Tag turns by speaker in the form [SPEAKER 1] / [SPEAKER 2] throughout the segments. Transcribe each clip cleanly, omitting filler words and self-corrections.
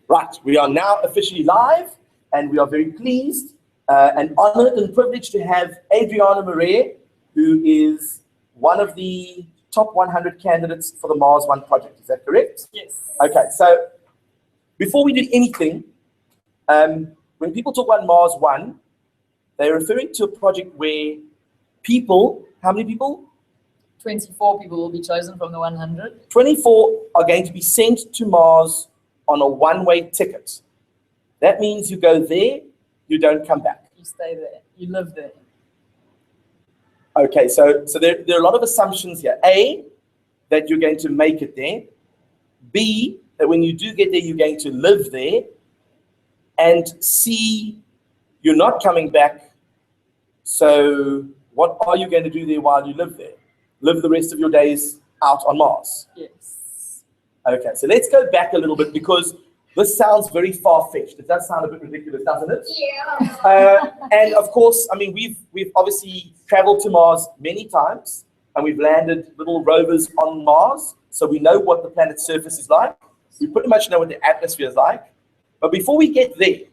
[SPEAKER 1] Right, we are now officially live, and we are very pleased and honored and privileged to have Adriana Marais, who is one of the top 100 candidates for the Mars One project. Is that correct?
[SPEAKER 2] Yes.
[SPEAKER 1] Okay, so before we do anything, when people talk about Mars One, they're referring to a project where people, how many people?
[SPEAKER 2] 24 people will be chosen from the 100.
[SPEAKER 1] 24 are going to be sent to Mars on a one-way ticket. That means you go there, you don't come back.
[SPEAKER 2] You stay there. You live there.
[SPEAKER 1] Okay, so there are a lot of assumptions here. A, that you're going to make it there. B, that when you do get there, you're going to live there. And C, you're not coming back. So what are you going to do there while you live there? Live the rest of your days out on Mars?
[SPEAKER 2] Yes.
[SPEAKER 1] Okay, so let's go back a little bit, because this sounds very far-fetched. It does sound a bit ridiculous, doesn't it?
[SPEAKER 3] Yeah.
[SPEAKER 1] And of course, I mean, we've obviously traveled to Mars many times, and we've landed little rovers on Mars, so we know what the planet's surface is like. We pretty much know what the atmosphere is like. But before we get there,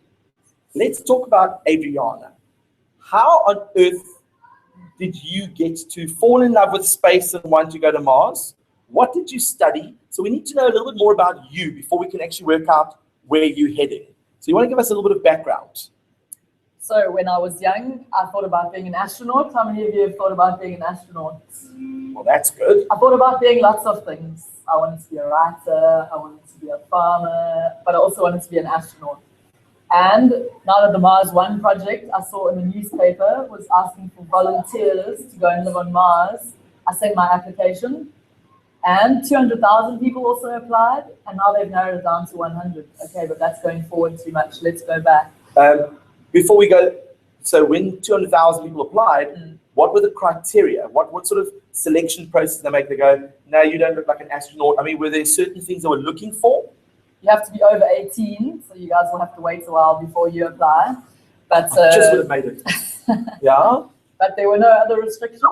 [SPEAKER 1] let's talk about Adriana. How on earth did you get to fall in love with space and want to go to Mars? What did you study? So we need to know a little bit more about you before we can actually work out where you're heading. So you want to give us a little bit of background?
[SPEAKER 2] So when I was young, I thought about being an astronaut. How many of you have thought about being an astronaut?
[SPEAKER 1] Well, that's good.
[SPEAKER 2] I thought about being lots of things. I wanted to be a writer, I wanted to be a farmer, but I also wanted to be an astronaut. And now that the Mars One project, I saw in the newspaper, was asking for volunteers to go and live on Mars, I sent my application, and 200,000 people also applied, and now they've narrowed it down to 100. Okay, but that's going forward too much. Let's go back.
[SPEAKER 1] Before we go, so when 200,000 people applied, what were the criteria? What sort of selection process did they make? They go, no, you don't look like an astronaut. I mean, were there certain things they were looking for?
[SPEAKER 2] You have to be over 18, so you guys will have to wait a while before you apply. But
[SPEAKER 1] just would have made it. Yeah.
[SPEAKER 2] But there were no other restrictions.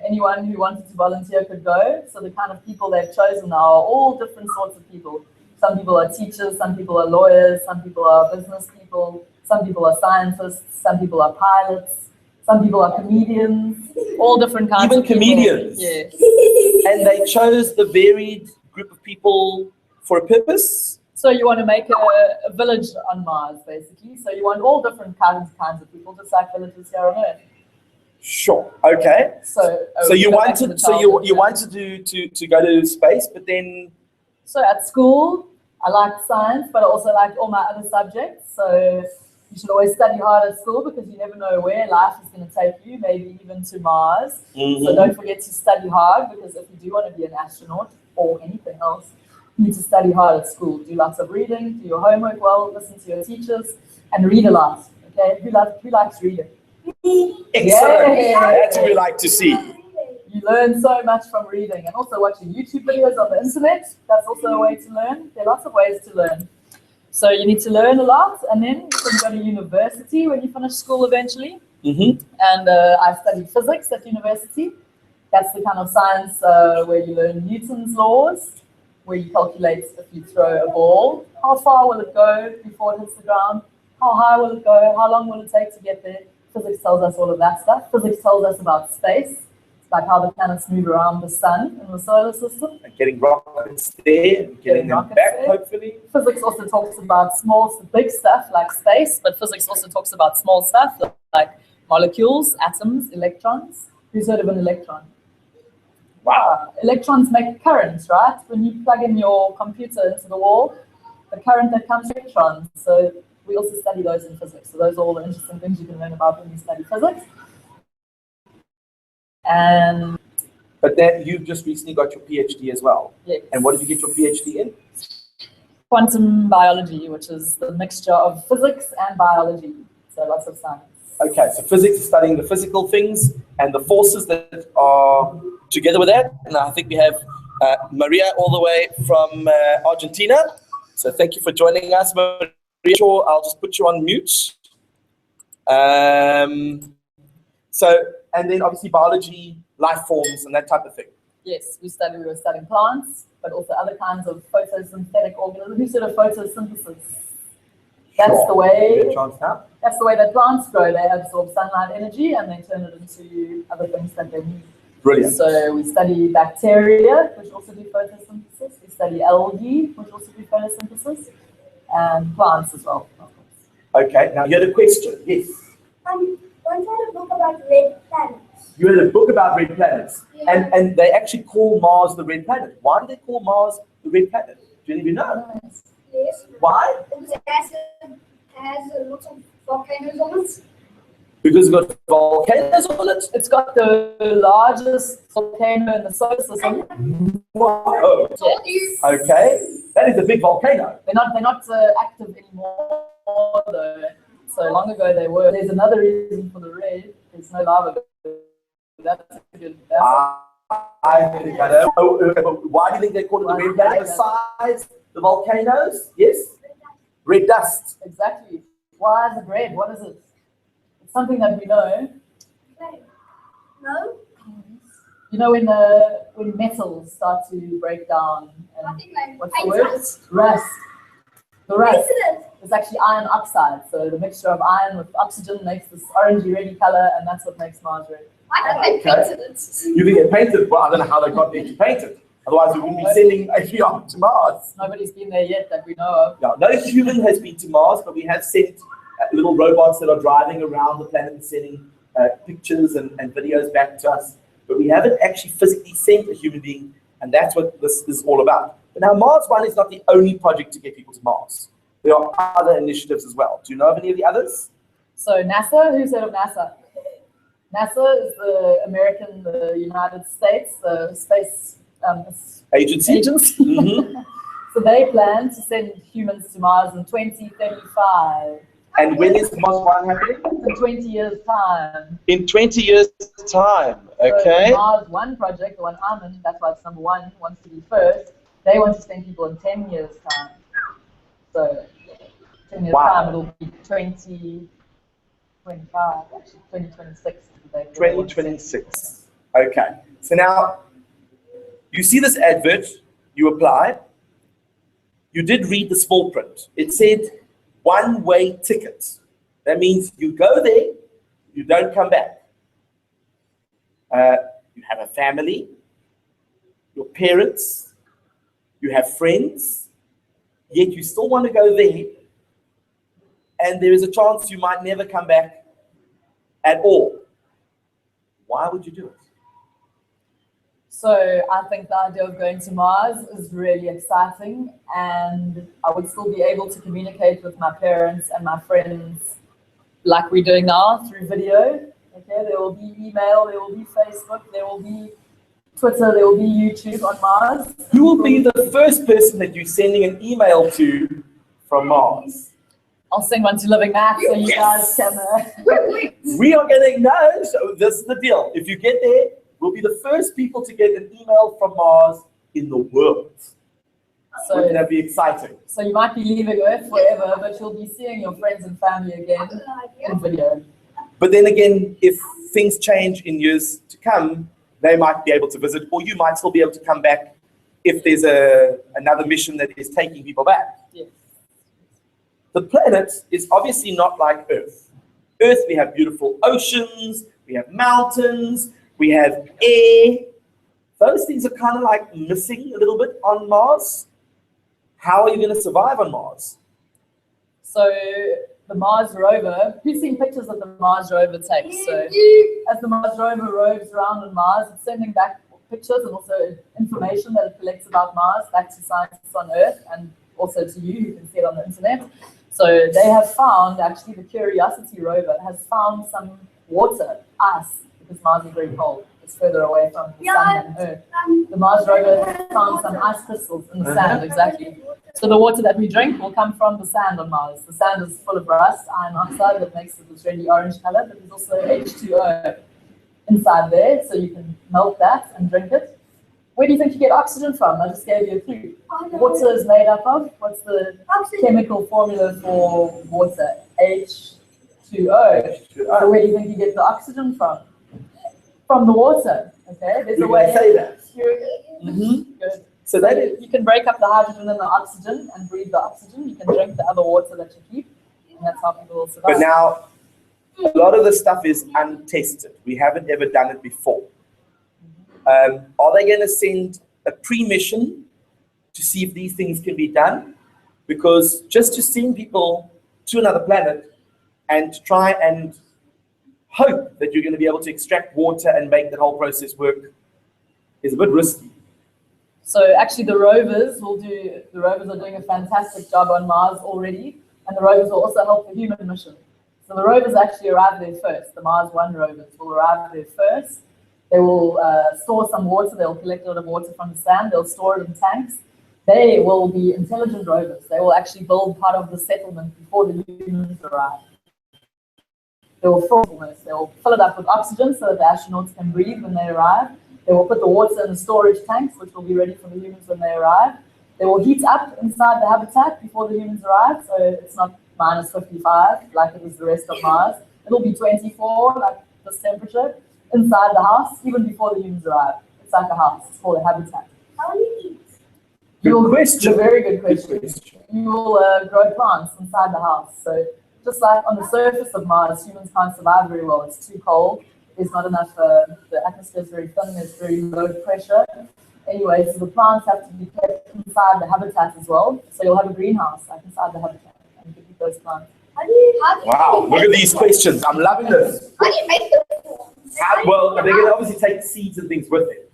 [SPEAKER 2] Anyone who wanted to volunteer could go. So the kind of people they've chosen now are all different sorts of people. Some people are teachers, some people are lawyers, some people are business people, some people are scientists, some people are pilots, some people are comedians, all different kinds of people.
[SPEAKER 1] Even comedians?
[SPEAKER 2] Yes.
[SPEAKER 1] And they chose the varied group of people for a purpose?
[SPEAKER 2] So you want to make a village on Mars, basically. So you want all different kinds of people, just like villages here on Earth.
[SPEAKER 1] So okay.
[SPEAKER 2] So
[SPEAKER 1] you wanted to go to space, but then.
[SPEAKER 2] So at school, I liked science, but I also liked all my other subjects. So you should always study hard at school, because you never know where life is going to take you, maybe even to Mars. So don't forget to study hard, because if you do want to be an astronaut or anything else, you need to study hard at school. Do lots of reading, do your homework well, listen to your teachers, and read a lot. Okay, who likes reading?
[SPEAKER 1] Excellent.
[SPEAKER 2] Yeah.
[SPEAKER 1] That's what we like to see.
[SPEAKER 2] You learn so much from reading, and also watching YouTube videos on the internet. That's also a way to learn. There are lots of ways to learn. So you need to learn a lot, and then you can go to university when you finish school eventually. And I studied physics at university. That's the kind of science where you learn Newton's laws, where you calculate if you throw a ball, how far will it go before it hits the ground, how high will it go, how long will it take to get there. Physics tells us all of that stuff. Physics tells us about space, like how the planets move around the sun in the solar system.
[SPEAKER 1] And getting rockets there, and getting them back, hopefully.
[SPEAKER 2] Physics also talks about big stuff like space, but physics also talks about small stuff like molecules, atoms, electrons. Who's heard of an electron?
[SPEAKER 1] Wow.
[SPEAKER 2] Electrons make currents, right? When you plug in your computer into the wall, the current that comes from electrons. So we also study those in physics. So those are all the interesting things you can learn about when you study physics. And
[SPEAKER 1] but then you've just recently got your PhD as well.
[SPEAKER 2] Yes.
[SPEAKER 1] And what did you get your PhD in?
[SPEAKER 2] Quantum biology, which is the mixture of physics and biology. So lots of science.
[SPEAKER 1] Okay, so physics is studying the physical things and the forces that are together with that. And I think we have Maria all the way from Argentina. So thank you for joining us, Maria. I'll just put you on mute. And then obviously biology, life forms, and that type of thing.
[SPEAKER 2] Yes, we were studying plants, but also other kinds of photosynthetic organisms. Who said of photosynthesis? That's
[SPEAKER 1] Sure.
[SPEAKER 2] the way.
[SPEAKER 1] Chance now?
[SPEAKER 2] That's the way that plants grow. They absorb sunlight energy and they turn it into other things that they need.
[SPEAKER 1] Brilliant.
[SPEAKER 2] So we study bacteria, which also do photosynthesis. We study algae, which also do photosynthesis, and plants as well, of course.
[SPEAKER 1] Okay, now you had a question. Yes.
[SPEAKER 3] Once I read a book about red planets.
[SPEAKER 1] You had a book about red planets.
[SPEAKER 3] Yeah.
[SPEAKER 1] And they actually call Mars the red planet. Why do they call Mars the red planet? Do any of you know?
[SPEAKER 3] Yes.
[SPEAKER 1] Why?
[SPEAKER 3] Because it has a lot of volcanoes on it.
[SPEAKER 1] Because it's got volcanoes on it?
[SPEAKER 2] It's got the largest volcano in the solar system.
[SPEAKER 1] Whoa.
[SPEAKER 3] Told you.
[SPEAKER 1] Okay, that is a big volcano.
[SPEAKER 2] They're not active anymore though. So long ago they were. There's another reason for the red. There's no lava. That's a good.
[SPEAKER 1] I think I know. Why do you think they call it the red planet? Besides the volcanoes? Yes? Red dust.
[SPEAKER 2] Exactly. Why is it red? What is it? It's something that we know.
[SPEAKER 3] Okay. No?
[SPEAKER 2] You know when metals start to break down and
[SPEAKER 3] Nothing like
[SPEAKER 2] what's the word?
[SPEAKER 3] rust.
[SPEAKER 2] Rust. The rust
[SPEAKER 3] Isn't it?
[SPEAKER 2] is actually iron oxide. So the mixture of iron with oxygen makes this orangey reddy color, and that's what makes Mars red.
[SPEAKER 3] I think they painted it.
[SPEAKER 1] You think it painted? Well, I don't know how they got there to paint it. Otherwise, we wouldn't be sending Adriana to Mars.
[SPEAKER 2] Nobody's been there yet that we know of.
[SPEAKER 1] Yeah, no human has been to Mars, but we have sent little robots that are driving around the planet and sending pictures and videos back to us. But we haven't actually physically sent a human being, and that's what this is all about. But now, Mars One is not the only project to get people to Mars. There are other initiatives as well. Do you know of any of the others?
[SPEAKER 2] So NASA, who's heard of NASA? NASA is the United States space
[SPEAKER 1] Agency?
[SPEAKER 2] agency. So they plan to send humans to Mars in 2035.
[SPEAKER 1] And when is Mars One happening?
[SPEAKER 2] In 20 years' time.
[SPEAKER 1] In 20 years' time,
[SPEAKER 2] So the Mars One project, the one I'm in, that's why it's number one, wants to be first. They want to send people in 10 years' time. So 10 years' time, it'll be 2025, actually 2026.
[SPEAKER 1] 2026. Okay. So now, you see this advert, you apply, you did read the small print. It said one-way ticket. That means you go there, you don't come back. You have a family, your parents, you have friends, yet you still want to go there, and there is a chance you might never come back at all. Why would you do it?
[SPEAKER 2] So I think the idea of going to Mars is really exciting, and I would still be able to communicate with my parents and my friends like we're doing now through video. Okay, there will be email, there will be Facebook, there will be Twitter, there will be YouTube on Mars.
[SPEAKER 1] Who will be the first person that you're sending an email to from Mars?
[SPEAKER 2] I'll send one to Living Math so you guys can.
[SPEAKER 1] We are going to know. So this is the deal. If you get there, we'll be the first people to get an email from Mars in the world. Wouldn't that be exciting?
[SPEAKER 2] So you might be leaving Earth forever, but you'll be seeing your friends and family again in video.
[SPEAKER 1] But then again, if things change in years to come, they might be able to visit, or you might still be able to come back if there's another mission that is taking people back.
[SPEAKER 2] Yes.
[SPEAKER 1] The planet is obviously not like Earth. Earth, we have beautiful oceans, we have mountains, we have air. Those things are kind of like missing a little bit on Mars. How are you going to survive on Mars?
[SPEAKER 2] So the Mars rover, who's seen pictures that the Mars rover takes? So as the Mars rover roves around on Mars, it's sending back pictures and also information that it collects about Mars back to scientists on Earth and also to you who can see it on the internet. So they have found, actually the Curiosity rover has found some water, ice, because Mars is very cold. It's further away from the sun than Earth. The Mars rover has found some ice crystals in the sand, exactly. So the water that we drink will come from the sand on Mars. The sand is full of rust, iron oxide, that makes it this really orange color, but there's also H2O inside there, so you can melt that and drink it. Where do you think you get oxygen from? I just gave you a clue. Water is made up of, what's the chemical formula for water? H2O. So where do you think you get the oxygen from? From the water, okay? There's a way.
[SPEAKER 1] Say that.
[SPEAKER 2] Good.
[SPEAKER 1] So that is,
[SPEAKER 2] you can break up the hydrogen and the oxygen and breathe the oxygen. You can drink the other water that you keep, and that's how people will survive.
[SPEAKER 1] but now, a lot of the stuff is untested. We haven't ever done it before. Are they going to send a pre-mission to see if these things can be done? Because just to send people to another planet and to try and hope that you're going to be able to extract water and make the whole process work is a bit risky.
[SPEAKER 2] So actually the rovers are doing a fantastic job on Mars already, and the rovers will also help the human mission. So the rovers actually arrive there first. The Mars 1 rovers will arrive there first. They will store some water. They'll collect a lot of water from the sand. They'll store it in tanks. They will be intelligent rovers. They will actually build part of the settlement before the humans arrive. They will fill it up with oxygen so that the astronauts can breathe when they arrive. They will put the water in the storage tanks, which will be ready for the humans when they arrive. They will heat up inside the habitat before the humans arrive, so it's not minus 55 like it is the rest of Mars. It'll be 24, like this temperature, inside the house, even before the humans arrive. It's like a house. It's called a habitat.
[SPEAKER 3] How do you eat?
[SPEAKER 1] Good question.
[SPEAKER 2] A very good question. You will grow plants inside the house. So just like on the surface of Mars, humans can't survive very well. It's too cold. There's not enough, the atmosphere is very thin, there's very low pressure. Anyway, so the plants have to be kept inside the habitat as well. So you'll have a greenhouse like inside the habitat and you can keep those plants.
[SPEAKER 1] Wow, look at these questions. I'm loving this.
[SPEAKER 3] How do you make them?
[SPEAKER 1] Well, they're going to obviously take seeds and things with them.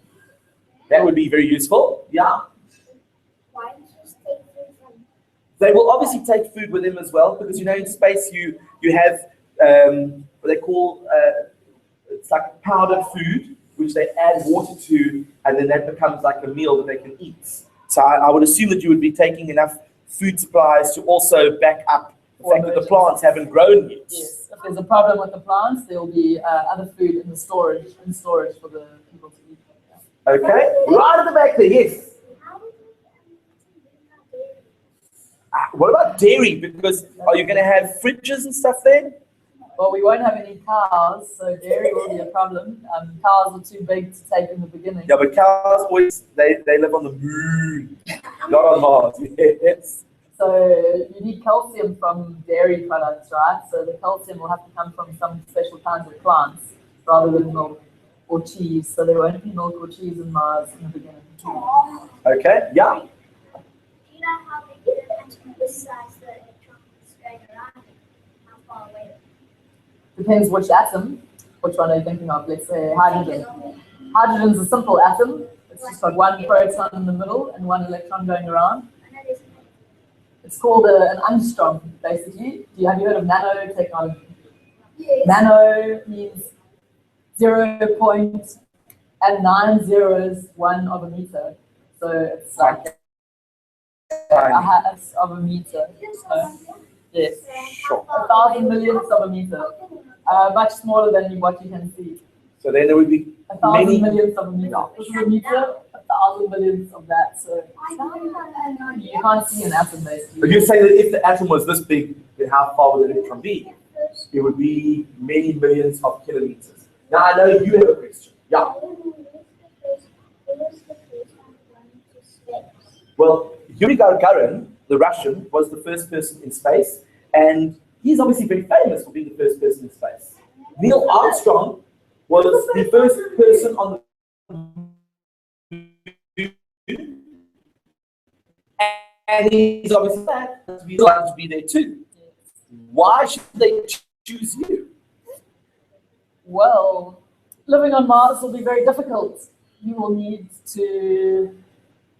[SPEAKER 1] That would be very useful. Yeah.
[SPEAKER 3] Why don't you just take food from?
[SPEAKER 1] They will obviously take food with them as well, because you know in space you have what they call it's like powdered food, which they add water to, and then that becomes like a meal that they can eat. So I would assume that you would be taking enough food supplies to also back up the fact that the plants haven't grown yet.
[SPEAKER 2] Yes, if there's a problem with the plants, there will be other food in storage for the people to eat. Yeah.
[SPEAKER 1] Okay, right at the back there, yes. What about dairy? Because are you going to have fridges and stuff there?
[SPEAKER 2] Well, we won't have any cows, so dairy will be a problem. Cows are too big to take in the beginning.
[SPEAKER 1] Yeah, but cows always, they live on the moon, not on Mars. Yes.
[SPEAKER 2] So you need calcium from dairy products, right? So the calcium will have to come from some special kinds of plants rather than milk or cheese. So there won't be milk or cheese in Mars in the beginning.
[SPEAKER 1] Okay, yeah.
[SPEAKER 3] Do you know how big the atom besides the electrons going around? How far away?
[SPEAKER 2] Depends which atom. Which one are you thinking of? Let's say hydrogen. Hydrogen is a simple atom. It's just got one proton in the middle and one electron going around. It's called an angstrom, basically. Have you heard of nanotechnology?
[SPEAKER 3] Yes.
[SPEAKER 2] Nano means 0.901 of a meter. So it's like a half of a meter. So, yes.
[SPEAKER 1] Sure.
[SPEAKER 2] 1,000 millionths of a meter. Much smaller than what you can see.
[SPEAKER 1] So then there would be
[SPEAKER 2] 1,000
[SPEAKER 1] many.
[SPEAKER 2] millionths of a meter. This is a meter, 1,000 millionths of that. So you can't see an atom basically.
[SPEAKER 1] But you're saying that if the atom was this big, then how far would the electron be? It would be many millions of kilometers. Now I know you have a question. Yeah. Well, Yuri Gagarin, the Russian, was the first person in space, and he's obviously very famous for being the first person in space. Neil Armstrong was the first person on the moon, and he's obviously glad to be there too. Why should they choose you?
[SPEAKER 2] Well, living on Mars will be very difficult. You will need to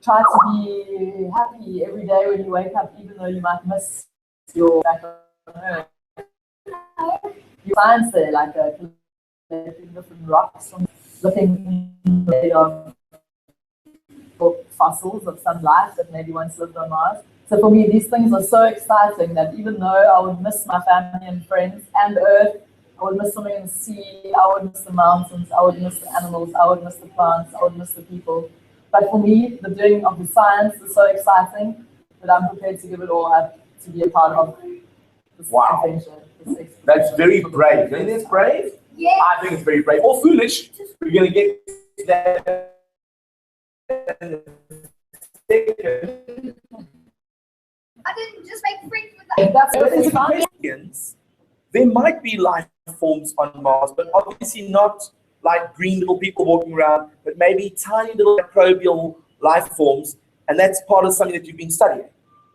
[SPEAKER 2] try to be happy every day when you wake up, even though you might miss your back on Earth. You find there like different rocks, looking of fossils of some life that maybe once lived on Mars. So for me, these things are so exciting that even though I would miss my family and friends and Earth, I would miss swimming in the sea, I would miss the mountains, I would miss the animals, I would miss the plants, I would miss the people. But for me, the doing of the science is so exciting that I'm prepared to give it all up to be a part of this adventure.
[SPEAKER 1] That's very brave. Isn't it brave?
[SPEAKER 3] Yeah.
[SPEAKER 1] I think it's very brave. Or foolish. We're going to get to that in a second.
[SPEAKER 3] I didn't just make friends with that.
[SPEAKER 2] That's
[SPEAKER 1] So
[SPEAKER 2] perfectly
[SPEAKER 1] there's
[SPEAKER 2] fine.
[SPEAKER 1] questions. There might be life forms on Mars, but obviously not like green little people walking around, but maybe tiny little microbial life forms, and that's part of something that you've been studying.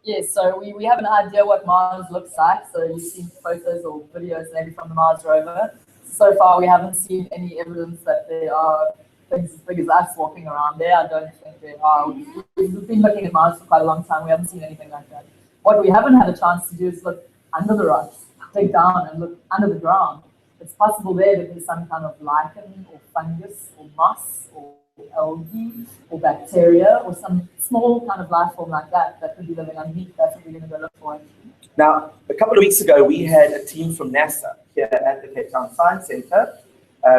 [SPEAKER 2] Yes, so we have an idea what Mars looks like. So you've seen photos or videos maybe from the Mars rover. So far, we haven't seen any evidence that there are things as big as us walking around there. I don't think there are. We've been looking at Mars for quite a long time. We haven't seen anything like that. What we haven't had a chance to do is look under the rocks, dig down and look under the ground. It's possible there that there's some kind of lichen or fungus or moss or algae or bacteria or some small kind of life form like that that could be living underneath. That's what we're going to go look for.
[SPEAKER 1] Now, a couple of weeks ago, we had a team from NASA here at the Cape Town Science Center.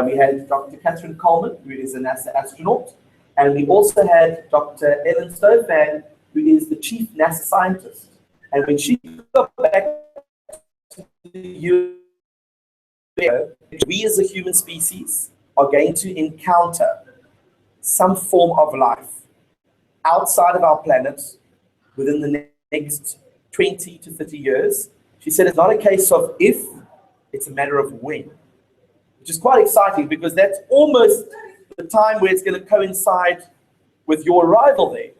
[SPEAKER 1] We had Dr. Catherine Coleman, who is a NASA astronaut, and we also had Dr. Ellen Stofan, who is the chief NASA scientist. And when she got back to the US, we as a human species are going to encounter some form of life outside of our planet within the next 20 to 30 years. She said it's not a case of if, it's a matter of when, which is quite exciting because that's almost the time where it's going to coincide with your arrival there.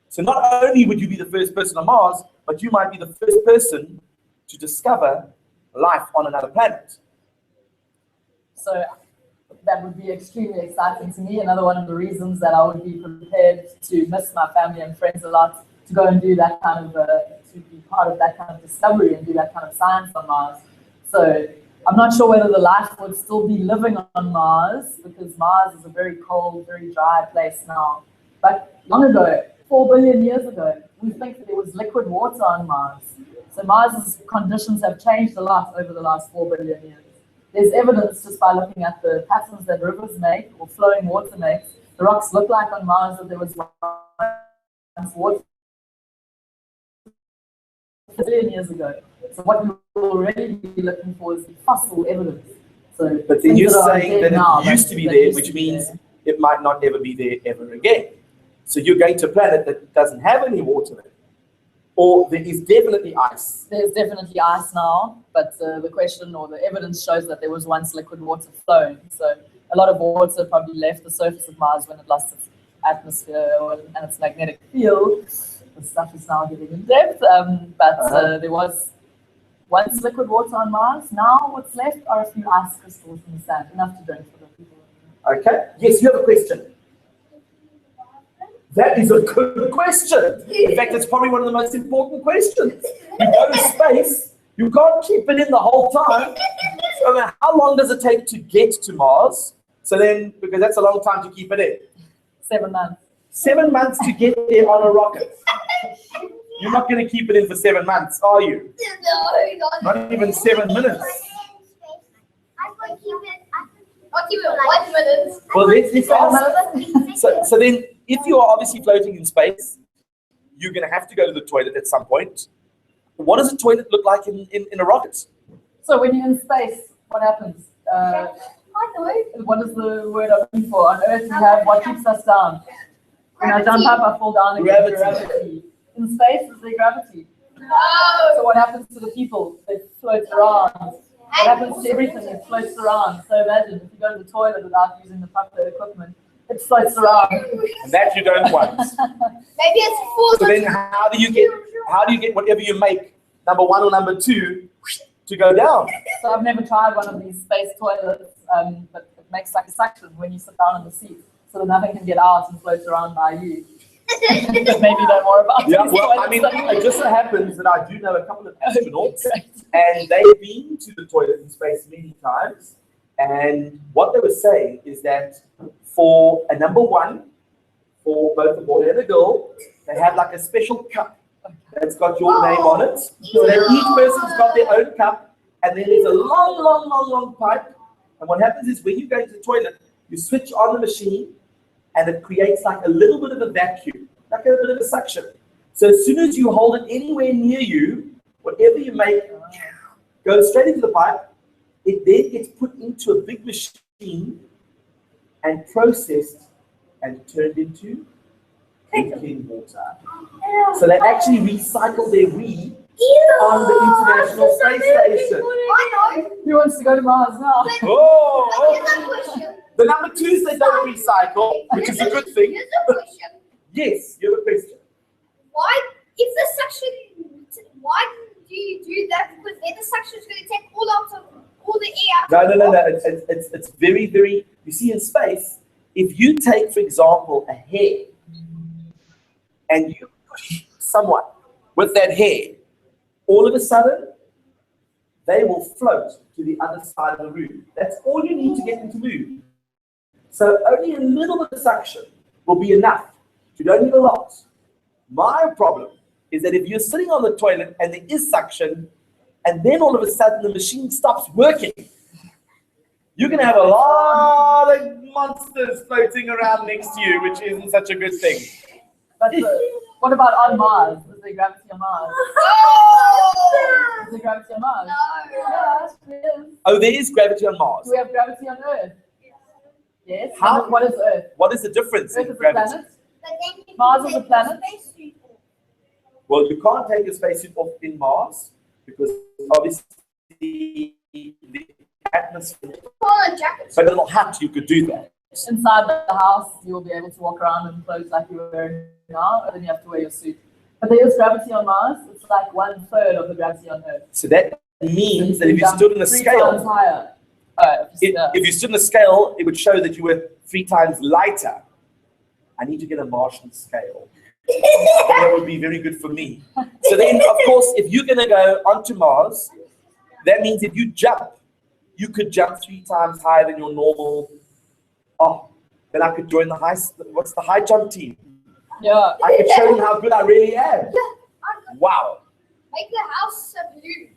[SPEAKER 1] So not only would you be the first person on Mars, but you might be the first person to discover life on another planet.
[SPEAKER 2] So that would be extremely exciting to me. Another one of the reasons that I would be prepared to miss my family and friends a lot, to go and do that kind of, to be part of that kind of discovery and do that kind of science on Mars. So I'm not sure whether the life would still be living on Mars because Mars is a very cold, very dry place now. But long ago, 4 billion years ago, we think that there was liquid water on Mars. So Mars's conditions have changed a lot over the last 4 billion years. There's evidence just by looking at the patterns that rivers make or flowing water makes. The rocks look like on Mars that there was once water a billion years ago. So what we will already be looking for is the fossil evidence. So
[SPEAKER 1] but then you're saying that
[SPEAKER 2] now,
[SPEAKER 1] it used to be there, which means it might not ever be there ever again. So you're going to a planet that doesn't have any water there. Or there is definitely ice.
[SPEAKER 2] There's definitely ice now, but the question or the evidence shows that there was once liquid water flowing. So a lot of water probably left the surface of Mars when it lost its atmosphere and its magnetic field. The stuff is now getting in depth, but there was once liquid water on Mars. Now what's left are a few ice crystals in the sand, enough to drink for the people.
[SPEAKER 1] Okay. Yes, you have a question. That is a good question. In fact, it's probably one of the most important questions. You go to space, you can't keep it in the whole time. So how long does it take to get to Mars? So then, because that's a long time to keep it in.
[SPEAKER 2] 7 months.
[SPEAKER 1] 7 months to get there on a rocket. You're not going to keep it in for 7 months, are you?
[SPEAKER 3] No,
[SPEAKER 1] Not even 7 minutes.
[SPEAKER 3] I'll keep it 1 minute.
[SPEAKER 1] Well, let's ask. So then, if you are obviously floating in space, you're going to have to go to the toilet at some point. What does a toilet look like in a rocket?
[SPEAKER 2] So when you're in space, what happens?
[SPEAKER 3] I know.
[SPEAKER 2] What is the word I'm looking for? On Earth, we have what keeps us down. When I jump up, I fall down again. Gravity. In space, is there gravity?
[SPEAKER 3] No.
[SPEAKER 2] So what happens to the people? They float around. What happens to everything? It floats around. So imagine if you go to the toilet without using the proper equipment, it floats around.
[SPEAKER 1] And that you don't want.
[SPEAKER 3] Maybe it's full.
[SPEAKER 1] So then how do you get whatever you make, number 1 or number 2, to go down?
[SPEAKER 2] So I've never tried one of these space toilets, but it makes like a suction when you sit down in the seat, so that nothing can get out and float around by you. Maybe know more about
[SPEAKER 1] Yeah,
[SPEAKER 2] these
[SPEAKER 1] well, I mean,
[SPEAKER 2] toilets.
[SPEAKER 1] it just so happens that I do know a couple of astronauts, and they've been to the toilet in space many times, and what they were saying is that for a number 1, for both a boy and a girl, they have like a special cup that's got your name on it. So that each person's got their own cup, and then there's a long pipe. And what happens is when you go to the toilet, you switch on the machine, and it creates like a little bit of a vacuum, like a bit of a suction. So as soon as you hold it anywhere near you, whatever you make goes straight into the pipe. It then gets put into a big machine and processed and turned into drinking water. So they actually recycle their wee
[SPEAKER 3] Ew.
[SPEAKER 1] on the International Space Station.
[SPEAKER 3] I know.
[SPEAKER 2] Who wants to go to Mars now?
[SPEAKER 1] Oh,
[SPEAKER 3] Here's a question.
[SPEAKER 1] the number two is they don't recycle, which is a good thing.
[SPEAKER 3] Here's a question.
[SPEAKER 1] Yes, you have a question.
[SPEAKER 3] Why, if the suction, why do you do that? Because then the suction is going to take all the air out.
[SPEAKER 1] No. It's very, very. You see, in space, if you take, for example, a hair, and you push someone with that hair, all of a sudden, they will float to the other side of the room. That's all you need to get them to move. So only a little bit of suction will be enough. You don't need a lot. My problem is that if you're sitting on the toilet and there is suction, and then all of a sudden the machine stops working, you're going to have a lot of monsters floating around next to you, which isn't such a good thing.
[SPEAKER 2] But what about on Mars? Is there gravity on Mars?
[SPEAKER 3] Oh!
[SPEAKER 2] Is there gravity on Mars?
[SPEAKER 3] No.
[SPEAKER 2] Yeah, there is.
[SPEAKER 1] Oh, there is gravity on Mars.
[SPEAKER 2] Do we have gravity on Earth? Yes.
[SPEAKER 1] How?
[SPEAKER 2] What is Earth?
[SPEAKER 1] What is the difference
[SPEAKER 2] Earth
[SPEAKER 1] in
[SPEAKER 2] is a
[SPEAKER 1] gravity?
[SPEAKER 2] planet.
[SPEAKER 3] But then you
[SPEAKER 2] Mars
[SPEAKER 3] can
[SPEAKER 2] is a
[SPEAKER 3] take
[SPEAKER 2] planet?
[SPEAKER 3] spacesuit off.
[SPEAKER 1] Well, you can't take a spacesuit off in Mars because obviously the atmosphere.
[SPEAKER 3] Pull a jacket.
[SPEAKER 1] But a little hat, you could do that.
[SPEAKER 2] Inside the house, you will be able to walk around in clothes like you were wearing now, and then you have to wear your suit. But there is gravity on Mars. It's like 1/3 of the gravity on Earth.
[SPEAKER 1] So that means that if you
[SPEAKER 2] jump
[SPEAKER 1] stood on a
[SPEAKER 2] 3
[SPEAKER 1] scale,
[SPEAKER 2] times higher.
[SPEAKER 1] if you stood on a scale, it would show that you were 3 times lighter. I need to get a Martian scale. That would be very good for me. So then, of course, if you're going to go onto Mars, that means if you jump, you could jump 3 times higher than your normal. Oh, then I could join the what's the high jump team?
[SPEAKER 2] Yeah.
[SPEAKER 1] I could show you how good I really am. Wow.
[SPEAKER 3] Make the house a balloon.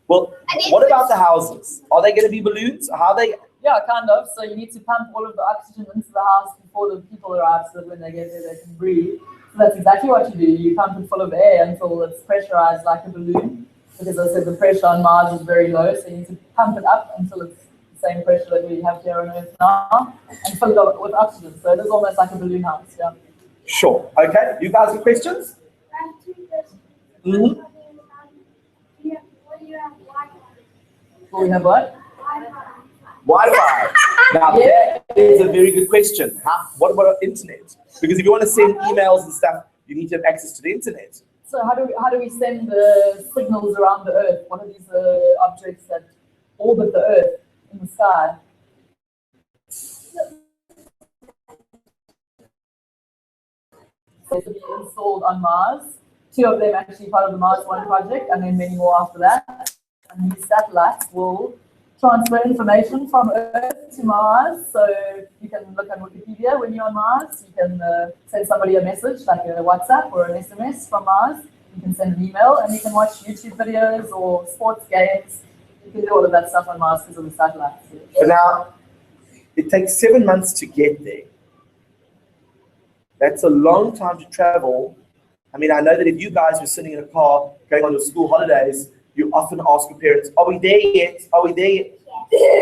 [SPEAKER 1] Well,
[SPEAKER 3] And then
[SPEAKER 1] what about the houses? Are they going to be balloons? How are they?
[SPEAKER 2] Yeah, kind of. So you need to pump all of the oxygen into the house before the people arrive so that when they get there they can breathe. So that's exactly what you do. You pump it full of air until it's pressurized like a balloon. Because as I said, the pressure on Mars is very low, so you need to pump it up until it's the same pressure that we have here on Earth now, and fill it up with oxygen. So it is almost like a balloon house, yeah.
[SPEAKER 1] Sure. Okay. You guys have questions?
[SPEAKER 3] I have 2 questions.
[SPEAKER 1] Mm-hmm.
[SPEAKER 3] What do you have Wi-Fi?
[SPEAKER 2] Will we have what?
[SPEAKER 1] Wi-Fi. Now that is a very good question. What about internet? Because if you want to send emails and stuff, you need to have access to the internet.
[SPEAKER 2] So how do we send the signals around the Earth? What are these objects that orbit the Earth in the sky? So to be installed on Mars. 2 of them actually part of the Mars One project, and then many more after that. And these satellites will transfer information from Earth to Mars. So you can look on Wikipedia when you're on Mars. You can send somebody a message, like a WhatsApp or an SMS from Mars. You can send an email, and you can watch YouTube videos or sports games. You can do all of that stuff on Mars because of the satellites.
[SPEAKER 1] But now, it takes 7 months to get there. That's a long time to travel. I mean, I know that if you guys were sitting in a car going on your school holidays, you often ask your parents, are we there yet? Are we there yet?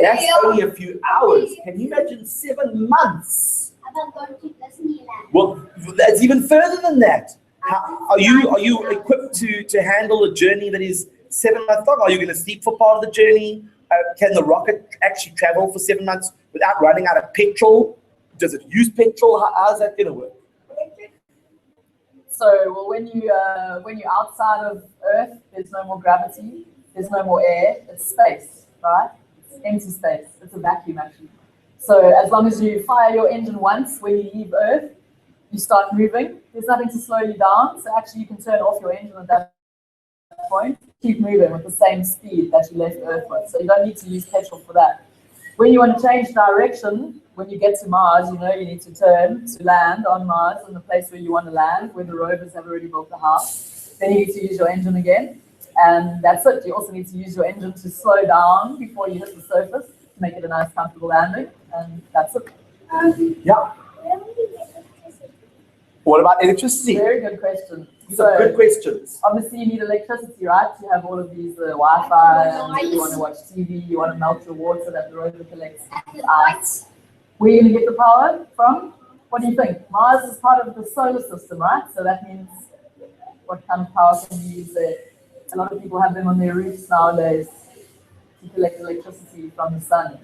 [SPEAKER 1] That's only a few hours. Can you imagine 7 months?
[SPEAKER 3] I'm not going to Disneyland.
[SPEAKER 1] Well, that's even further than that. Are you equipped to handle a journey that is 7 months long? Are you going to sleep for part of the journey? Can the rocket actually travel for 7 months without running out of petrol? Does it use petrol? How's that going to work?
[SPEAKER 2] So, well, when you're outside of Earth, there's no more gravity, there's no more air, it's space, right? It's empty space, it's a vacuum actually. So as long as you fire your engine once when you leave Earth, you start moving. There's nothing to slow you down, so actually you can turn off your engine at that point, keep moving with the same speed that you left Earth with. So you don't need to use petrol for that. When you want to change direction, when you get to Mars, you know you need to turn to land on Mars in the place where you want to land, where the rovers have already built the house. Then you need to use your engine again, and that's it. You also need to use your engine to slow down before you hit the surface to make it a nice, comfortable landing, and that's it.
[SPEAKER 1] Yeah.
[SPEAKER 3] Where will you get electricity?
[SPEAKER 1] What about electricity?
[SPEAKER 2] Very good question.
[SPEAKER 1] These are good questions.
[SPEAKER 2] Obviously, you need electricity, right? You have all of these Wi-Fi, and you want to watch TV, you want to melt your water that the rover collects.
[SPEAKER 3] And the lights.
[SPEAKER 2] Where are you going to get the power from? What do you think? Mars is part of the solar system, right? So that means what kind of power can you use there? A lot of people have them on their roofs nowadays to collect electricity from the sun.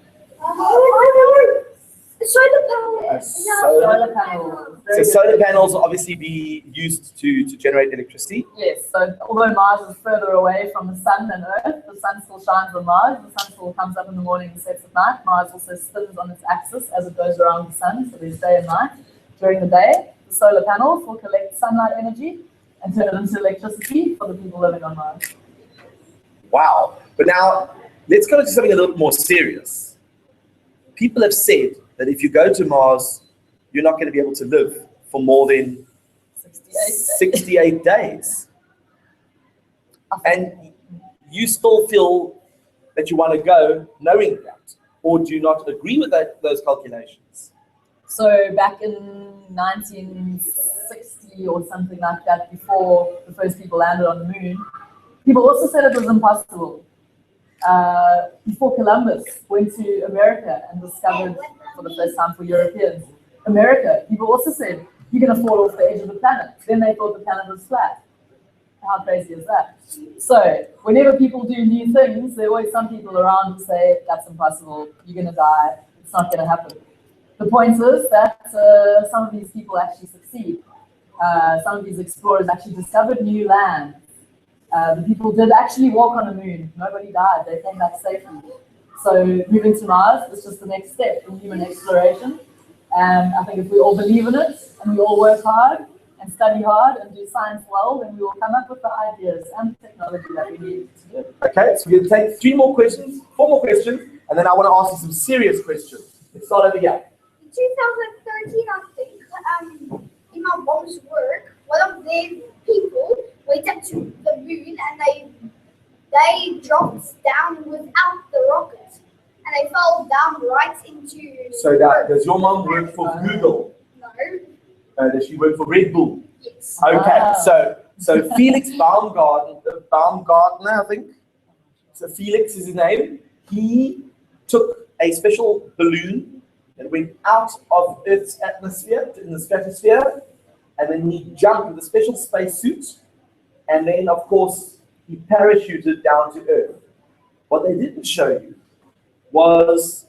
[SPEAKER 3] Solar power.
[SPEAKER 2] Solar panels.
[SPEAKER 1] So solar panels will obviously be used to generate electricity.
[SPEAKER 2] Yes, so although Mars is further away from the sun than Earth, the sun still shines on Mars. The sun still comes up in the morning and sets at night. Mars also spins on its axis as it goes around the sun, so there's day and night. During the day, the solar panels will collect sunlight energy and turn it into electricity for the people living on Mars.
[SPEAKER 1] Wow. But now, let's go into something a little bit more serious. People have said that if you go to Mars, you're not going to be able to live for more than 68 days. And you still feel that you want to go knowing that, or do you not agree with those calculations?
[SPEAKER 2] So back in 1960 or something like that, before the first people landed on the moon, people also said it was impossible. Before Columbus went to America and discovered for the first time for Europeans, America, people also said, you're going to fall off the edge of the planet. Then they thought the planet was flat. How crazy is that? So whenever people do new things, there are always some people around who say, that's impossible, you're going to die, it's not going to happen. The point is that some of these people actually succeed. Some of these explorers actually discovered new land. The people did actually walk on the moon. Nobody died. They came back safely. So moving to Mars is just the next step in human exploration. And I think if we all believe in it and we all work hard and study hard and do science well, then we will come up with the ideas and the technology that we need to do.
[SPEAKER 1] Okay, so we're going to take 4 more questions, and then I want to ask you some serious questions. Let's start over here.
[SPEAKER 3] In 2013, I think, in my mom's work, one of their people went up to the moon and they dropped down without the rocket. And they fell down right into...
[SPEAKER 1] So does your mom work for Google?
[SPEAKER 3] No.
[SPEAKER 1] Does she work for Red Bull?
[SPEAKER 3] Yes.
[SPEAKER 1] Okay,
[SPEAKER 2] Wow.
[SPEAKER 1] so Felix Baumgartner, I think. So Felix is his name. He took a special balloon that went out of Earth's atmosphere in the stratosphere, and then he jumped with a special spacesuit, and then, of course, he parachuted down to Earth. What they didn't show you was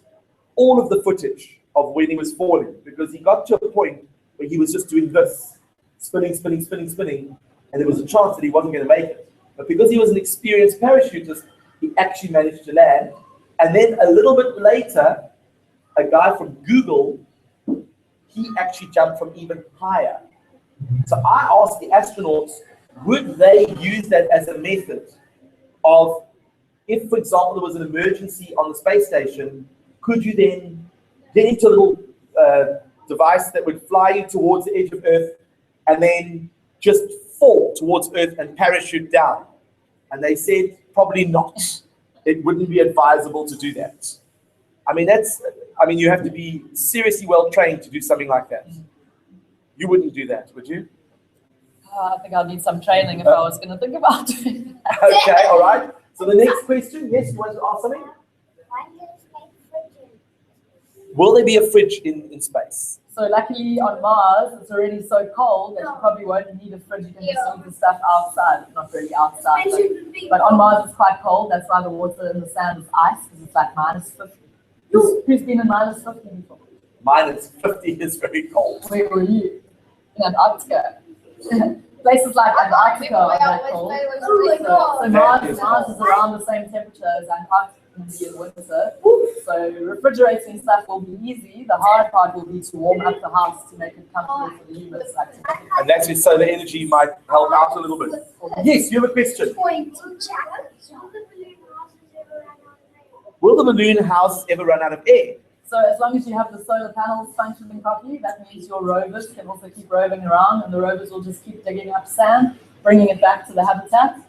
[SPEAKER 1] all of the footage of when he was falling, because he got to a point where he was just doing this, spinning, and there was a chance that he wasn't going to make it. But because he was an experienced parachutist, he actually managed to land. And then a little bit later, a guy from Google, he actually jumped from even higher. So I asked the astronauts, would they use that as a method of, if, for example, there was an emergency on the space station, could you then get into a little device that would fly you towards the edge of Earth and then just fall towards Earth and parachute down? And they said, probably not. It wouldn't be advisable to do that. I mean, you have to be seriously well trained to do something like that. You wouldn't do that, would you?
[SPEAKER 2] I think I'll need some training if I was going to think about doing that.
[SPEAKER 1] Okay, all right. So the next question, yes, you want to ask something? Will there be a fridge in space?
[SPEAKER 2] So luckily on Mars, it's already so cold that you probably won't need a fridge. You can just leave the stuff outside. It's not really outside. But on Mars, it's quite cold. That's why the water in the sand is ice, because it's like -50. Who's been in -50 before?
[SPEAKER 1] -50 is very cold.
[SPEAKER 2] Where were you? In Antarctica. Places like Antarctica are that cold. So Mars is around the same temperature as Antarctica can be in winter. So refrigerating stuff will be easy. The hard part will be to warm up the house to make it comfortable for the humans.
[SPEAKER 1] And that's where solar energy might help out a little bit. Yes, you have a question. Will the balloon house ever run out of air?
[SPEAKER 2] So as long as you have the solar panels functioning properly, that means your rovers can also keep roving around, and the rovers will just keep digging up sand, bringing it back to the habitat,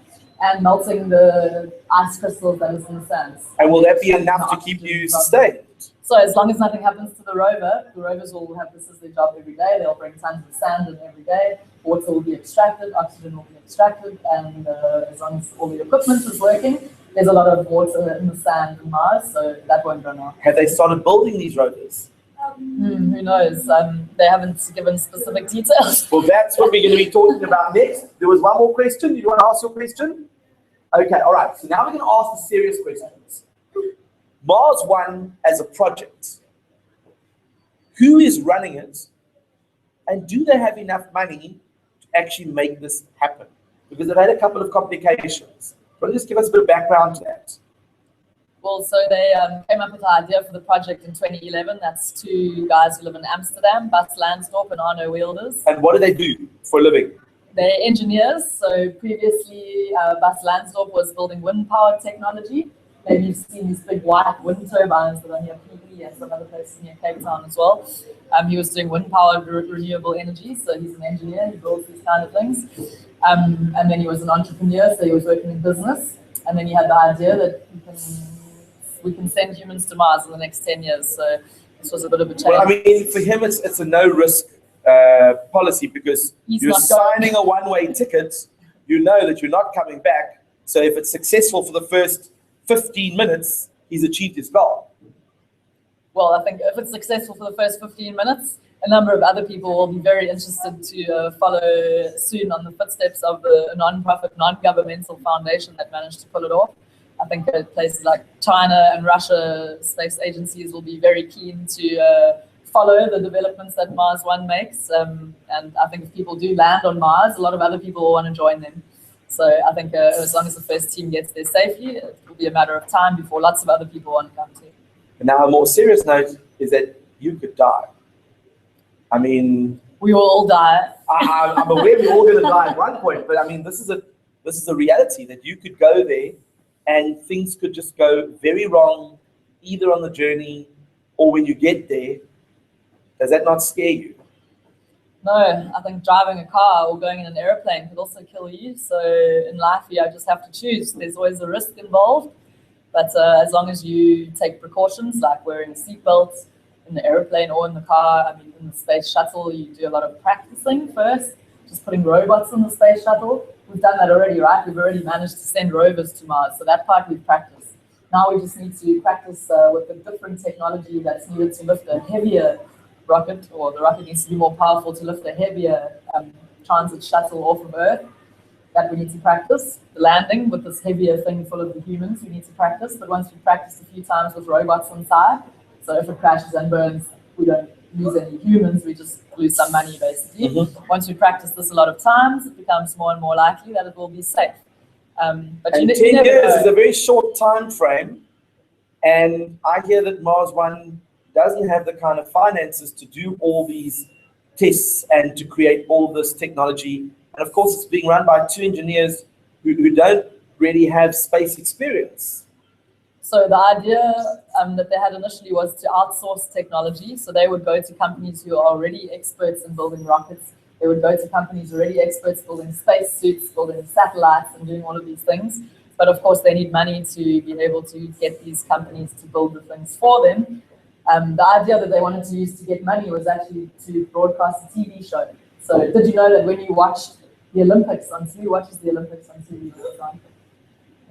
[SPEAKER 2] and melting the ice crystals that is in the sand.
[SPEAKER 1] And will that be enough to keep you sustained?
[SPEAKER 2] So as long as nothing happens to the rovers will have this as their job every day. They'll bring tons of sand in every day. Water will be extracted, oxygen will be extracted, and as long as all the equipment is working, there's a lot of water in the sand in Mars, so that won't run out.
[SPEAKER 1] Have they started building these rovers?
[SPEAKER 2] Who knows? They haven't given specific details.
[SPEAKER 1] Well, that's what we're going to be talking about next. There was one more question. You want to ask your question? Okay, all right. So now we're going to ask the serious questions. Mars One as a project. Who is running it? And do they have enough money to actually make this happen? Because they've had a couple of complications. Can you just give us a bit of background to that?
[SPEAKER 2] Well, so they came up with the idea for the project in 2011. That's two guys who live in Amsterdam, Bas Lansdorp and Arno Wilders.
[SPEAKER 1] And what do they do for a living?
[SPEAKER 2] They're engineers. So previously, Bas Lansdorp was building wind power technology. Maybe you've seen these big white wind turbines that are near PB and some other places near Cape Town as well. He was doing wind power renewable energy. So he's an engineer. He builds these kind of things. And then he was an entrepreneur. So he was working in business. And then he had the idea that we can send humans to Mars in the next 10 years. So this was a bit of a change.
[SPEAKER 1] Well, I mean, for him, it's a no-risk policy because you're signing a one-way ticket. You know that you're not coming back. So if it's successful for the first 15 minutes, he's achieved his goal.
[SPEAKER 2] Well, I think if it's successful for the first 15 minutes, a number of other people will be very interested to follow soon on the footsteps of the non-profit, non-governmental foundation that managed to pull it off. I think places like China and Russia space agencies will be very keen to follow the developments that Mars One makes. And I think if people do land on Mars, a lot of other people will want to join them. So I think as long as the first team gets there safely, it will be a matter of time before lots of other people want to come too.
[SPEAKER 1] And now a more serious note is that you could die. I mean,
[SPEAKER 2] we will all die.
[SPEAKER 1] I'm aware we're all going to die at one point, but I mean, this is a reality that you could go there and things could just go very wrong, either on the journey or when you get there. Does that not scare you?
[SPEAKER 2] No, I think driving a car or going in an airplane could also kill you. So in life, you just have to choose. There's always a risk involved. But as long as you take precautions like wearing a seatbelt in the airplane or in the car, I mean, in the space shuttle, you do a lot of practicing first, just putting robots in the space shuttle. We've done that already, right? We've already managed to send rovers to Mars. So that part we've practiced. Now we just need to practice with the different technology that's needed to lift a heavier rocket, or the rocket needs to be more powerful to lift a heavier transit shuttle off of Earth. That we need to practice. The landing with this heavier thing full of the humans, we need to practice. But once we've practiced a few times with robots inside, so if it crashes and burns, we don't lose any humans, we just lose some money basically. Mm-hmm. Once we practice this a lot of times, it becomes more and more likely that it will be safe. But 10
[SPEAKER 1] years is a very short time frame, and I hear that Mars One doesn't have the kind of finances to do all these tests and to create all this technology. And of course, it's being run by two engineers who don't really have space experience.
[SPEAKER 2] So the idea that they had initially was to outsource technology. So they would go to companies who are already experts in building rockets. They would go to companies already experts building spacesuits, building satellites, and doing all of these things. But of course, they need money to be able to get these companies to build the things for them. The idea that they wanted to use to get money was actually to broadcast a TV show. So did you know that when you watch the Olympics on TV, watches the Olympics on TV, for example?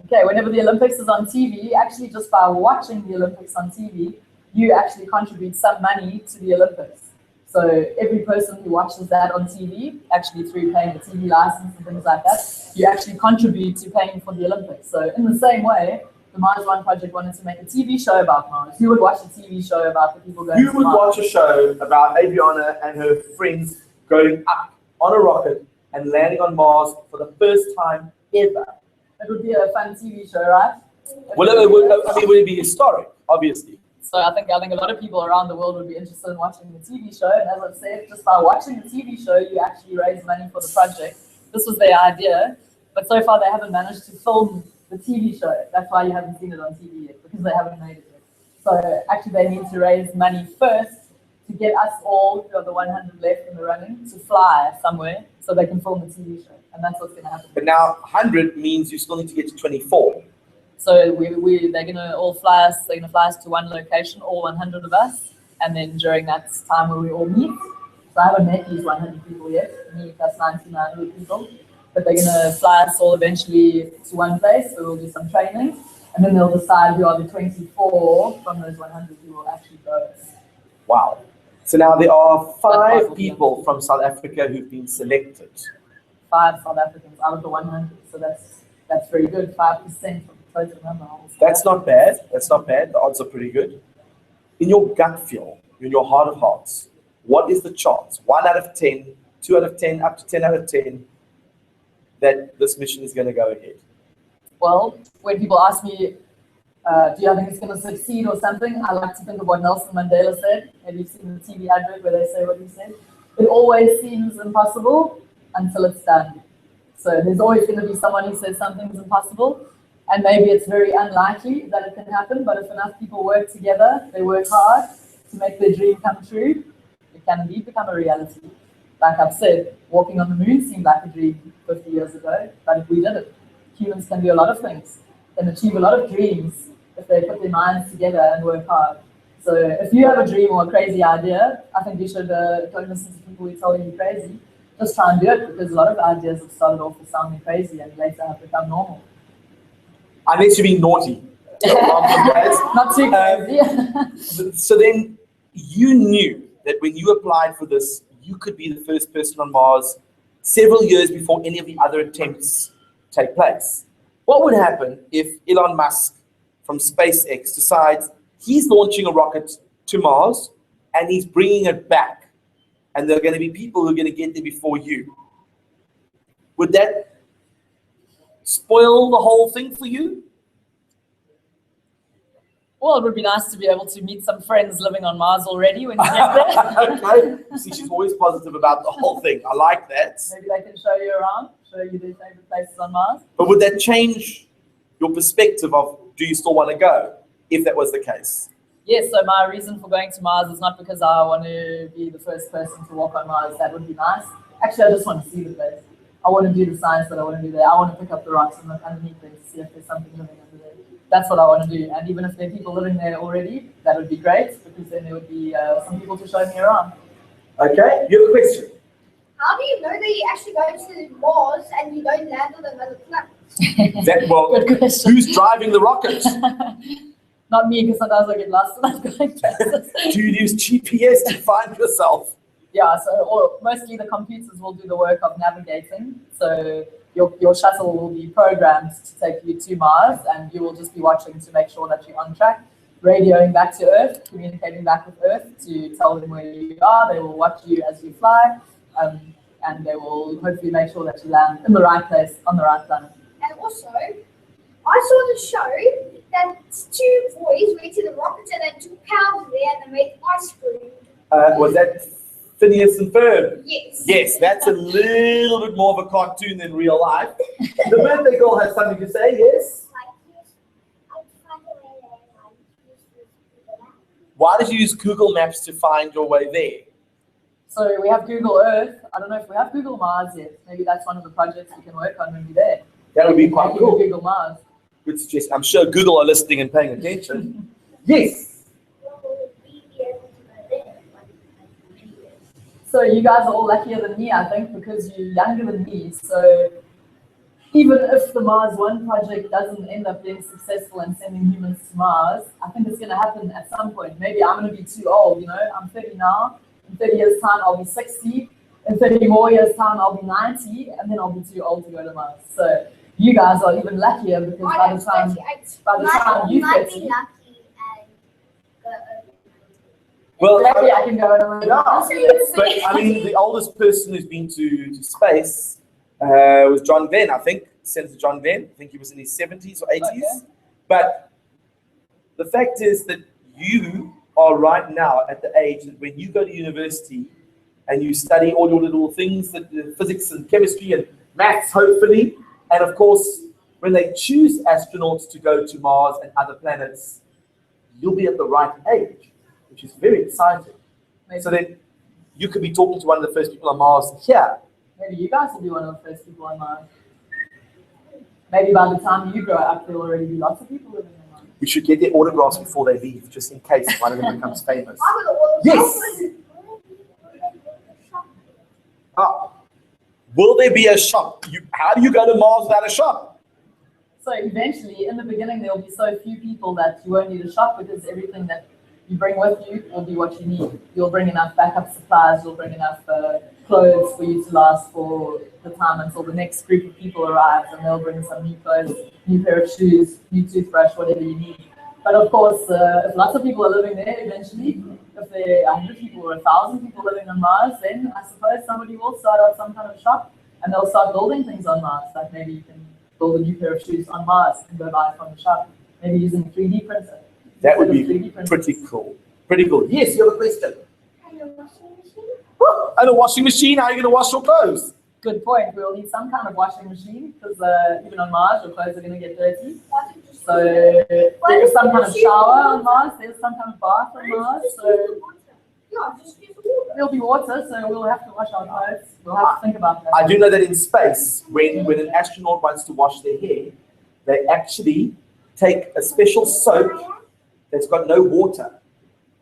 [SPEAKER 2] Okay, whenever the Olympics is on TV, actually just by watching the Olympics on TV, you actually contribute some money to the Olympics. So every person who watches that on TV, actually through paying a TV license and things like that, you actually contribute to paying for the Olympics. So in the same way, the Mars One project wanted to make a TV show about Mars. Who would watch a TV show about the people going to Mars?
[SPEAKER 1] Who would watch a show about Adriana and her friends going up on a rocket and landing on Mars for the first time ever?
[SPEAKER 2] It would be a fun TV show, right?
[SPEAKER 1] Well, would it be historic, obviously?
[SPEAKER 2] So I think a lot of people around the world would be interested in watching the TV show. And as I've said, just by watching the TV show, you actually raise money for the project. This was their idea. But so far, they haven't managed to film the TV show. That's why you haven't seen it on TV yet, because they haven't made it yet. So actually, they need to raise money first to get us all, who are the 100 left in the running, to fly somewhere so they can film the TV show. And that's what's going to happen.
[SPEAKER 1] But now 100 means you still need to get to 24.
[SPEAKER 2] So they're going to all fly us. They're going to fly us to one location, all 100 of us, and then during that time where we all meet. So I haven't met these 100 people yet. Me plus 99 people, but they're going to fly us all eventually to one place. So we'll do some training, and then they'll decide who are the 24 from those 100 who will actually go.
[SPEAKER 1] Wow. So now there are 5 people from South Africa who've been selected.
[SPEAKER 2] 5 South Africans out of the 100. So that's very good. 5% of the total number.
[SPEAKER 1] That's not bad. That's not bad. The odds are pretty good. In your gut feel, in your heart of hearts, what is the chance? 1 out of 10, 2 out of 10, up to 10 out of 10, that this mission is going to go ahead?
[SPEAKER 2] Well, when people ask me, do you think it's going to succeed or something, I like to think of what Nelson Mandela said. Have you seen the TV advert where they say what he said? It always seems impossible until it's done. So there's always going to be someone who says something's impossible, and maybe it's very unlikely that it can happen, but if enough people work together, they work hard to make their dream come true, it can indeed become a reality. Like I've said, walking on the moon seemed like a dream 50 years ago, but if we did it, humans can do a lot of things, can achieve a lot of dreams if they put their minds together and work hard. So if you have a dream or a crazy idea, I think you should don't listen to people who tell you you're crazy. Just try and do it, because a lot of ideas have started off as sounding crazy and later have become normal.
[SPEAKER 1] Unless you're being naughty.
[SPEAKER 2] Not too crazy.
[SPEAKER 1] So then you knew that when you applied for this, you could be the first person on Mars several years before any of the other attempts take place. What would happen if Elon Musk from SpaceX decides he's launching a rocket to Mars and he's bringing it back, and there are going to be people who are going to get there before you? Would that spoil the whole thing for you?
[SPEAKER 2] Well, it would be nice to be able to meet some friends living on Mars already when you get there.
[SPEAKER 1] Okay. See, she's always positive about the whole thing. I like that.
[SPEAKER 2] Maybe they can show you around, show you their favorite places on Mars.
[SPEAKER 1] But would that change your perspective of, do you still want to go, if that was the case?
[SPEAKER 2] Yes, so my reason for going to Mars is not because I want to be the first person to walk on Mars. That would be nice. Actually, I just want to see the place. I want to do the science that I want to do there. I want to pick up the rocks and look underneath them to see if there's something living under there. That's what I want to do. And even if there are people living there already, that would be great, because then there would be some people to show me around.
[SPEAKER 1] Okay, you have a question?
[SPEAKER 3] How do you know that you actually go to Mars and you don't land on another planet?
[SPEAKER 2] Good question.
[SPEAKER 1] Who's driving the rocket?
[SPEAKER 2] Not me, because sometimes I get lost when I'm going places.
[SPEAKER 1] Do you use GPS to find yourself?
[SPEAKER 2] Yeah, so mostly the computers will do the work of navigating. So your shuttle will be programmed to take you to Mars, and you will just be watching to make sure that you're on track, radioing back to Earth, communicating back with Earth to tell them where you are. They will watch you as you fly, and they will hopefully make sure that you land in the right place on the right planet.
[SPEAKER 3] And also, I saw the show that 2 boys went to the rocket and they took powder there and they made ice cream.
[SPEAKER 1] Was that Phineas and Ferb?
[SPEAKER 3] Yes.
[SPEAKER 1] Yes, that's a little bit more of a cartoon than real life. The birthday girl has something to say, yes? Why did you use Google Maps to find your way there?
[SPEAKER 2] So we have Google Earth. I don't know if we have Google Mars yet. Maybe that's one of the projects we can work on when we're there.
[SPEAKER 1] That would be quite
[SPEAKER 2] Maybe
[SPEAKER 1] cool.
[SPEAKER 2] Google Mars.
[SPEAKER 1] Good suggestion. I'm sure Google are listening and paying attention. Yes.
[SPEAKER 2] So you guys are all luckier than me, I think, because you're younger than me. So even if the Mars One project doesn't end up being successful and sending humans to Mars, I think it's going to happen at some point. Maybe I'm going to be too old, you know. I'm 30 now. In 30 years' time, I'll be 60. In 30 more years' time, I'll be 90, and then I'll be too old to go to Mars. So you guys are even luckier, because by the time you
[SPEAKER 3] might
[SPEAKER 2] 30,
[SPEAKER 3] be lucky and go over.
[SPEAKER 1] Well,
[SPEAKER 2] maybe I can go to Mars.
[SPEAKER 1] but I mean, the oldest person who's been to space was John Glenn, I think, Senator John Glenn. I think he was in his 70s or 80s.
[SPEAKER 2] Okay.
[SPEAKER 1] But the fact is that you are right now at the age that when you go to university and you study all your little things, physics and chemistry and maths, hopefully, and of course, when they choose astronauts to go to Mars and other planets, you'll be at the right age, which is very exciting.
[SPEAKER 2] Maybe.
[SPEAKER 1] So then you could be talking to one of the first people on Mars here.
[SPEAKER 2] Maybe you guys will be one of the first people on Mars. Maybe by the time you grow up, there will already be lots of people living on Mars.
[SPEAKER 1] We should get their autographs before they leave, just in case one of them becomes famous.
[SPEAKER 3] I'm gonna order
[SPEAKER 1] Yes. Will there be a shop? How do you go to Mars without a shop?
[SPEAKER 2] So eventually, in the beginning, there will be so few people that you won't need a shop, because everything that you bring with you will be what you need. You'll bring enough backup supplies, you'll bring enough clothes for you to last for the time until the next group of people arrives, and they'll bring some new clothes, new pair of shoes, new toothbrush, whatever you need. But of course, if lots of people are living there eventually, if there are 100 people or 1,000 people living on Mars, then I suppose somebody will start out some kind of shop and they'll start building things on Mars. Like maybe you can build a new pair of shoes on Mars and go buy it from the shop. Maybe using a 3D printer.
[SPEAKER 1] That would be pretty cool. Pretty cool. Yes, you have a question.
[SPEAKER 3] And a washing machine?
[SPEAKER 1] And a washing machine, how are you going to wash your clothes?
[SPEAKER 2] Good point. We'll need some kind of washing machine because even on Mars, your clothes are going to get dirty. So there's some kind of shower on Mars. There's some kind of bath on Mars. So there'll be water. So we'll have to wash our clothes. We'll have to think about that.
[SPEAKER 1] I do know that in space, when an astronaut wants to wash their hair, they actually take a special soap that's got no water,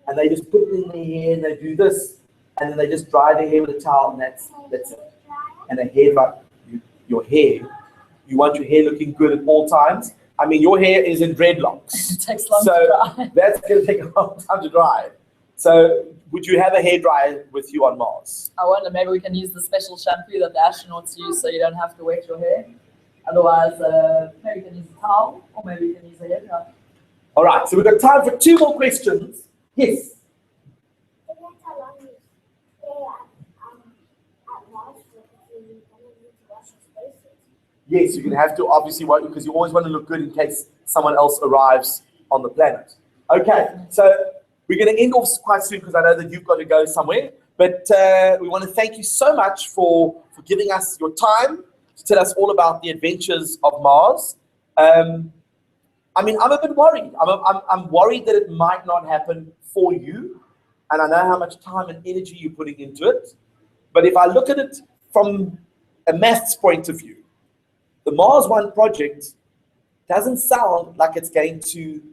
[SPEAKER 1] and they just put it in their hair and they do this, and then they just dry their hair with a towel, and that's it. And a hair dry, your hair, you want your hair looking good at all times. I mean, your hair is in dreadlocks.
[SPEAKER 2] It takes long to dry.
[SPEAKER 1] That's going to take a long time to dry. So would you have a hairdryer with you on Mars?
[SPEAKER 2] I wonder, maybe we can use the special shampoo that the astronauts use so you don't have to wet your hair. Otherwise, maybe you can use a towel, or maybe you can use a hairdryer.
[SPEAKER 1] All right, so we've got time for 2 more questions. Yes? Yes, you're going to have to obviously work because you always want to look good in case someone else arrives on the planet. Okay, so we're going to end off quite soon because I know that you've got to go somewhere. But we want to thank you so much for giving us your time to tell us all about the adventures of Mars. I mean, I'm a bit worried. I'm worried that it might not happen for you. And I know how much time and energy you're putting into it. But if I look at it from a maths point of view, the Mars One project doesn't sound like it's going to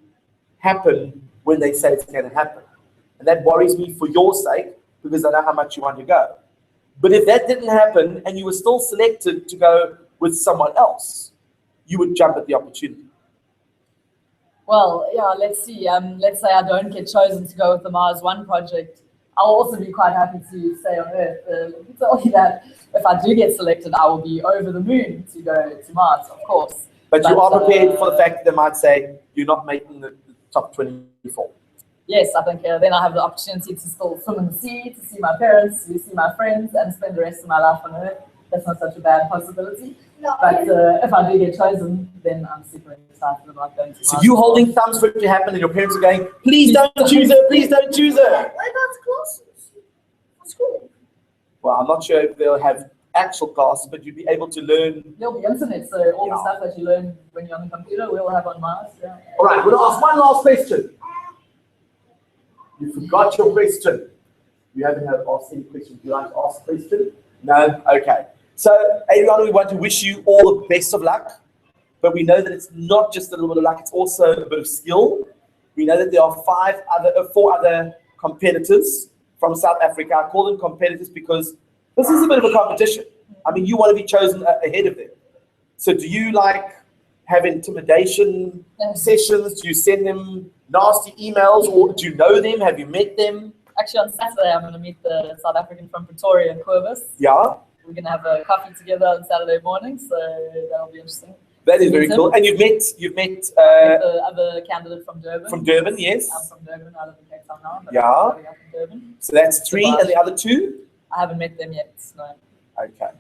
[SPEAKER 1] happen when they say it's going to happen. And that worries me for your sake because I know how much you want to go. But if that didn't happen and you were still selected to go with someone else, you would jump at the opportunity.
[SPEAKER 2] Well, yeah, let's see. Let's say I don't get chosen to go with the Mars One project. I'll also be quite happy to stay on Earth. Let me tell you that if I do get selected, I will be over the moon to go to Mars, of course.
[SPEAKER 1] But you are prepared for the fact that they might say you're not making the top 24.
[SPEAKER 2] Yes, I think then I have the opportunity to still swim in the sea, to see my parents, to see my friends, and spend the rest of my life on Earth. That's not such a bad possibility.
[SPEAKER 3] No.
[SPEAKER 2] But if I do get chosen, then I'm super excited about going to Mars.
[SPEAKER 1] So you holding thumbs for it to happen and your parents are going, please don't choose her, please don't choose her.
[SPEAKER 3] What about classes for school?
[SPEAKER 1] Well, I'm not sure if they'll have actual classes, but you'll be able to learn.
[SPEAKER 2] There'll be internet, so all the stuff that you learn when you're on the computer, we'll have on Mars. Yeah.
[SPEAKER 1] All right, we'll ask one last question. You forgot your question. You haven't asked any questions. Would you like to ask a question? No? Okay. So, Adriana, we want to wish you all the best of luck. But we know that it's not just a little bit of luck, it's also a bit of skill. We know that there are 4 other competitors from South Africa. I call them competitors because this is a bit of a competition. I mean, you want to be chosen ahead of them. So do you have intimidation sessions? Do you send them nasty emails, or do you know them? Have you met them?
[SPEAKER 2] Actually, on Saturday, I'm going to meet the South African from Pretoria, Corvus.
[SPEAKER 1] Yeah.
[SPEAKER 2] We're going to have a coffee together on Saturday morning, so that'll be interesting.
[SPEAKER 1] That is very cool. And you've met
[SPEAKER 2] the other candidate from Durban.
[SPEAKER 1] From Durban, yes.
[SPEAKER 2] I'm from Durban. I live in Cape Town now. But
[SPEAKER 1] Yeah.
[SPEAKER 2] I'm from Durban.
[SPEAKER 1] So that's 3, and the other 2?
[SPEAKER 2] I haven't met them yet. No.
[SPEAKER 1] Okay.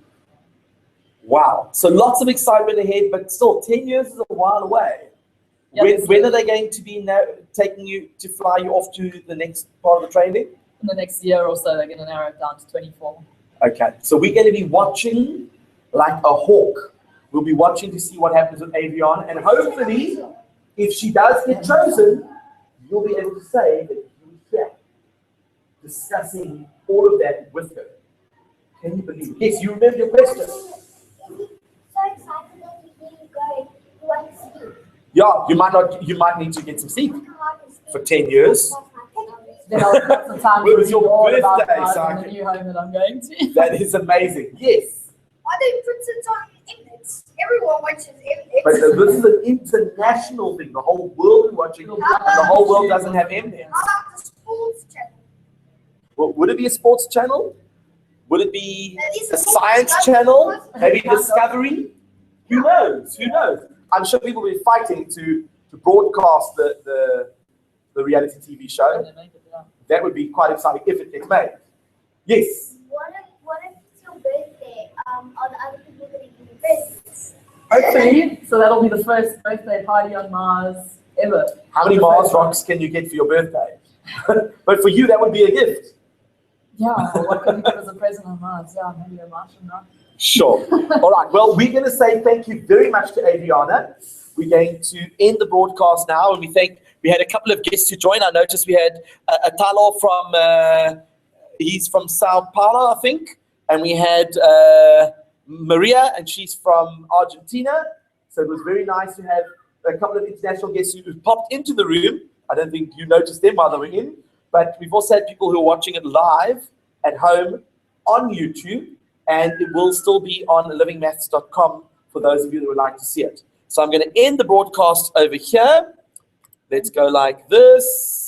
[SPEAKER 1] Wow. So lots of excitement ahead, but still, 10 years is a while away.
[SPEAKER 2] Yeah,
[SPEAKER 1] when are they going to be taking you to fly you off to the next part of the training?
[SPEAKER 2] In the next year or so, they're going to narrow it down to 24.
[SPEAKER 1] Okay. So we're going to be watching like a hawk. We'll be watching to see what happens with Adriana, and hopefully, if she does get chosen, you'll be able to say that you were here discussing all of that with her. Can you believe it? Yes, you remember your question.
[SPEAKER 3] So excited that you're going. You want to speak.
[SPEAKER 1] Yeah, you might need to get some sleep for 10 years.
[SPEAKER 2] Then I'll have some time
[SPEAKER 1] It
[SPEAKER 2] to
[SPEAKER 1] was
[SPEAKER 2] read
[SPEAKER 1] your
[SPEAKER 2] all about
[SPEAKER 1] birthday,
[SPEAKER 2] Mars
[SPEAKER 1] so I
[SPEAKER 2] and the
[SPEAKER 1] can-
[SPEAKER 2] new home that I'm going to.
[SPEAKER 1] That is amazing. Yes.
[SPEAKER 3] Are they printed on index? Everyone watches index.
[SPEAKER 1] But this is an international thing. The whole world is watching, and the whole world doesn't have M there.
[SPEAKER 3] How about the sports channel.
[SPEAKER 1] Well, would it be a sports channel? Would it be
[SPEAKER 3] That is
[SPEAKER 1] a
[SPEAKER 3] a sports
[SPEAKER 1] science
[SPEAKER 3] channel.
[SPEAKER 1] channel? Maybe Discovery? Who knows? Who knows? I'm sure people will be fighting to broadcast the reality TV show. That would be quite exciting if it gets made. Yes.
[SPEAKER 3] What if it's your birthday? Are the other people going to give you presents?
[SPEAKER 2] Hopefully, so that'll be the first birthday party on Mars ever.
[SPEAKER 1] How many Mars rocks can you get for your birthday? But for you, that would be a gift.
[SPEAKER 2] Yeah, well, what could we give as a present on Mars? Yeah, maybe a Martian rock.
[SPEAKER 1] Sure. All right. Well, we're going to say thank you very much to Adriana. We're going to end the broadcast now, and we had a couple of guests who joined. I noticed we had Atalo from, he's from Sao Paulo, I think, and we had Maria, and she's from Argentina. So it was very nice to have a couple of international guests who popped into the room. I don't think you noticed them while they were in, but we've also had people who are watching it live at home on YouTube, and it will still be on livingmaths.com for those of you that would like to see it. So I'm going to end the broadcast over here. Let's go like this.